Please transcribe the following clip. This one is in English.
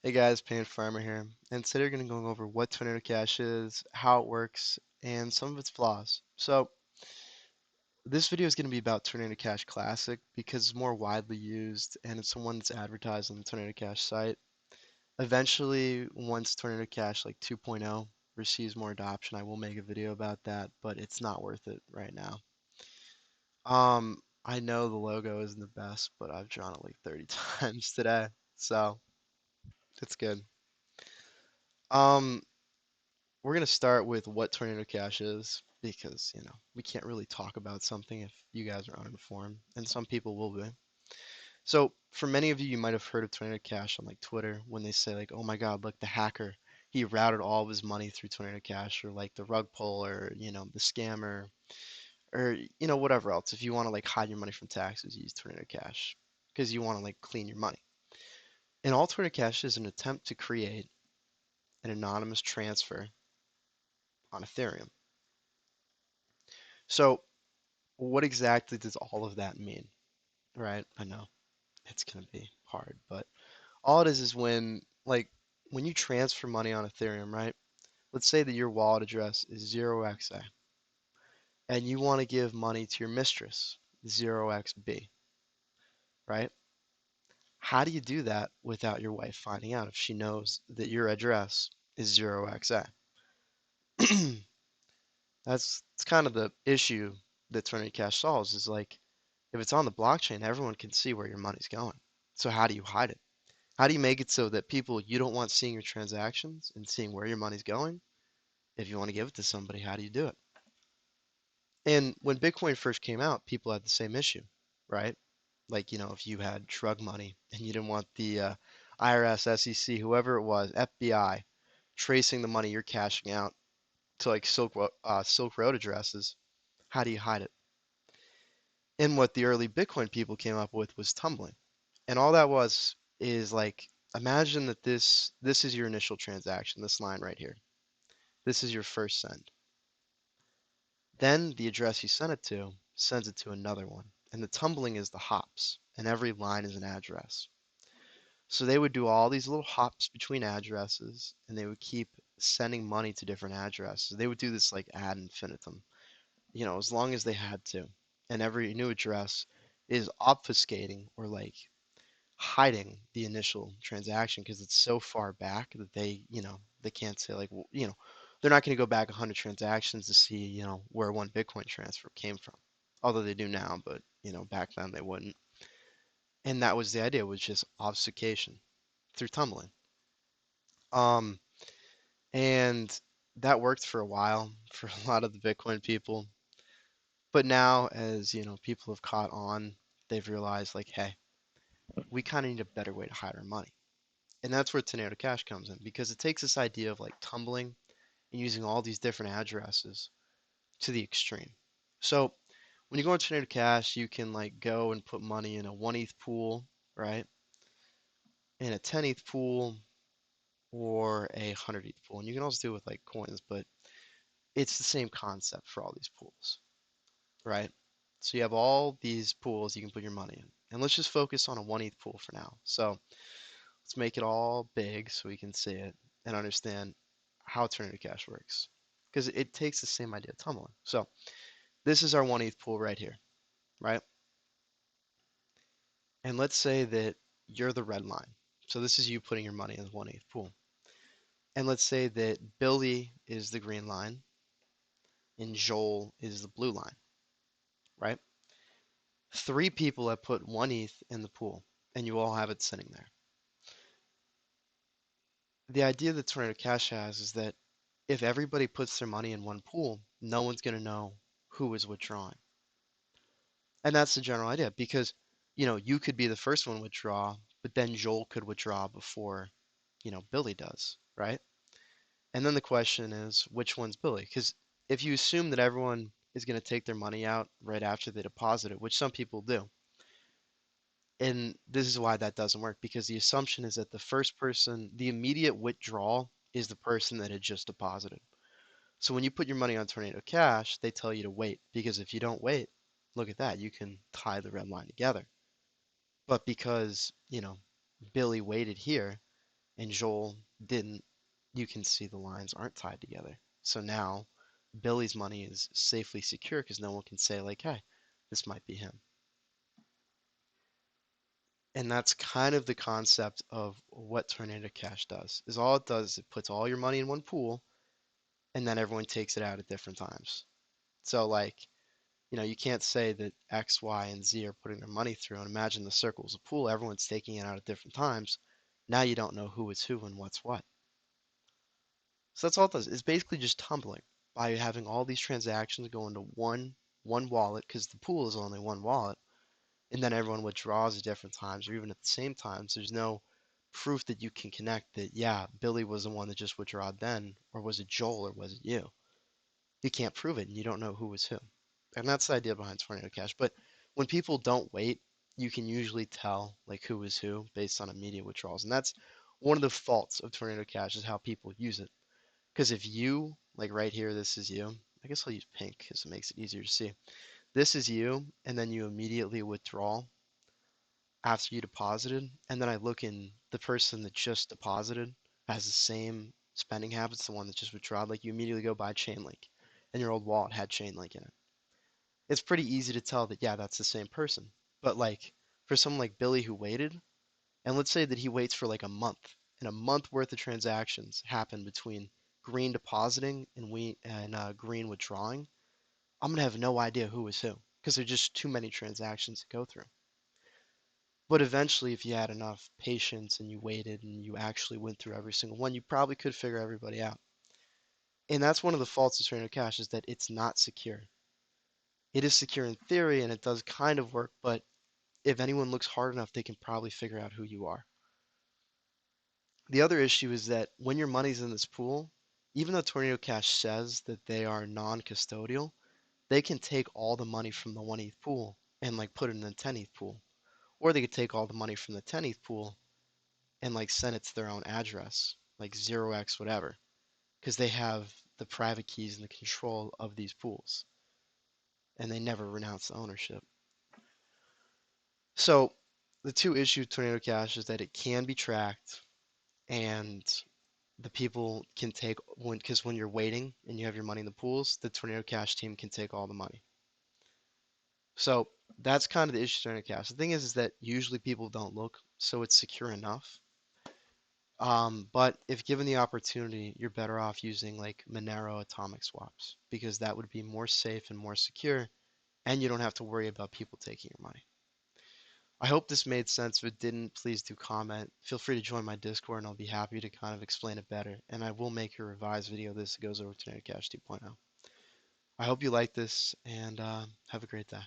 Hey guys, Pain Farmer here, and today we're going to go over what Tornado Cash is, how it works, and some of its flaws. So, this video is going to be about Tornado Cash Classic because it's more widely used and it's the one that's advertised on the Tornado Cash site. Eventually, once Tornado Cash like 2.0 receives more adoption, I will make a video about that, but it's not worth it right now. I know the logo isn't the best, but I've drawn it like 30 times today, so it's good. Um, We're gonna start with what Tornado Cash is because, we can't really talk about something if you guys are uninformed, and some people will be. So, for many of you, you might have heard of Tornado Cash on like Twitter when they say like, "Oh my God, look, the hacker, he routed all of his money through Tornado Cash," or like the rug pull, or the scammer, or whatever else. If you want to like hide your money from taxes, use Tornado Cash because you want to like clean your money. And all Tornado Cash is an attempt to create an anonymous transfer on Ethereum. So what exactly does all of that mean, right? I know it's going to be hard, but all it is when, like, when you transfer money on Ethereum, right? Let's say that your wallet address is 0xA and you want to give money to your mistress, 0xB, right? How do you do that without your wife finding out if she knows that your address is 0xA? That's kind of the issue that Tornado Cash solves is like if it's on the blockchain, everyone can see where your money's going. So how do you hide it? How do you make it so that people you don't want seeing your transactions and seeing where your money's going? If you want to give it to somebody, how do you do it? And when Bitcoin first came out, people had the same issue, right? Like, if you had drug money and you didn't want the IRS, SEC, whoever it was, FBI, tracing the money you're cashing out to like Silk Road addresses, how do you hide it? And what the early Bitcoin people came up with was tumbling. And all that was is like imagine that this is your initial transaction, this line right here. This is your first send. Then the address you sent it to sends it to another one. And the tumbling is the hops, and every line is an address. So they would do all these little hops between addresses, and they would keep sending money to different addresses. They would do this like ad infinitum, as long as they had to. And every new address is obfuscating or like hiding the initial transaction because it's so far back that they can't say like, well, they're not going to go back 100 transactions to see, where one Bitcoin transfer came from. Although they do now, but, back then they wouldn't. And that was the idea, was just obfuscation through tumbling. Um, and that worked for a while for a lot of the Bitcoin people. But now, as people have caught on, they've realized like, hey, we kind of need a better way to hide our money. And that's where Tornado Cash comes in because it takes this idea of like tumbling and using all these different addresses to the extreme. So when you go on Tornado Cash, you can like go and put money in a 1 ETH pool, right? In a 10 ETH pool or a 100 ETH pool. And you can also do it with like coins, but it's the same concept for all these pools, right? So you have all these pools you can put your money in. And let's just focus on a 1 ETH pool for now. So let's make it all big so we can see it and understand how Tornado Cash works. Because it takes the same idea of tumbling. So this is our 1 ETH pool right here, right? And let's say that you're the red line. So this is you putting your money in the 1 ETH pool. And let's say that Billy is the green line and Joel is the blue line, right? Three people have put 1 ETH in the pool and you all have it sitting there. The idea that Tornado Cash has is that if everybody puts their money in one pool, no one's going to know who is withdrawing. And that's the general idea because, you could be the first one to withdraw, but then Joel could withdraw before, Billy does, right? And then the question is, which one's Billy? Because if you assume that everyone is going to take their money out right after they deposit it, which some people do, and this is why that doesn't work because the assumption is that the first person, the immediate withdrawal is the person that had just deposited. So when you put your money on Tornado Cash, they tell you to wait because if you don't wait, look at that, you can tie the red line together. But because, Billy waited here, and Joel didn't, you can see the lines aren't tied together. So now Billy's money is safely secure because no one can say, like, hey, this might be him. And that's kind of the concept of what Tornado Cash does. Is all it does is it puts all your money in one pool and then everyone takes it out at different times. So like, you can't say that X, Y, and Z are putting their money through and imagine the circle is a pool, everyone's taking it out at different times. Now you don't know who is who and what's what. So that's all it does. It's basically just tumbling by having all these transactions go into one wallet because the pool is only one wallet, and then everyone withdraws at different times or even at the same times. There's no proof that you can connect that, yeah, Billy was the one that just withdrawed then, or was it Joel or was it you? You can't prove it and you don't know who was who. And that's the idea behind Tornado Cash. But when people don't wait, you can usually tell like who is who based on immediate withdrawals. And that's one of the faults of Tornado Cash is how people use it. Because if you, like right here, this is you. I guess I'll use pink because it makes it easier to see. This is you, and then you immediately withdraw after you deposited, and then I look in the person that just deposited has the same spending habits, the one that just withdrew, like you immediately go buy Chainlink, and your old wallet had Chainlink in it. It's pretty easy to tell that, yeah, that's the same person. But like for someone like Billy who waited, and let's say that he waits for like a month, and a month worth of transactions happen between Green depositing and Green withdrawing, I'm gonna have no idea who is who because there's just too many transactions to go through. But eventually, if you had enough patience and you waited and you actually went through every single one, you probably could figure everybody out. And that's one of the faults of Tornado Cash is that it's not secure. It is secure in theory and it does kind of work, but if anyone looks hard enough, they can probably figure out who you are. The other issue is that when your money's in this pool, even though Tornado Cash says that they are non-custodial, they can take all the money from the 1 ETH pool and like put it in the 10 ETH pool. Or they could take all the money from the 10 ETH pool and like send it to their own address, like 0x whatever, because they have the private keys and the control of these pools, and they never renounce the ownership. So the two issues with Tornado Cash is that it can be tracked, and the people can take because when you're waiting and you have your money in the pools, the Tornado Cash team can take all the money. So that's kind of the issue with Tornado Cash. The thing is that usually people don't look, so it's secure enough. But if given the opportunity, you're better off using like Monero atomic swaps because that would be more safe and more secure, and you don't have to worry about people taking your money. I hope this made sense. If it didn't, please do comment. Feel free to join my Discord and I'll be happy to kind of explain it better. And I will make a revised video of this that goes over to Netcash 2.0. I hope you like this and have a great day.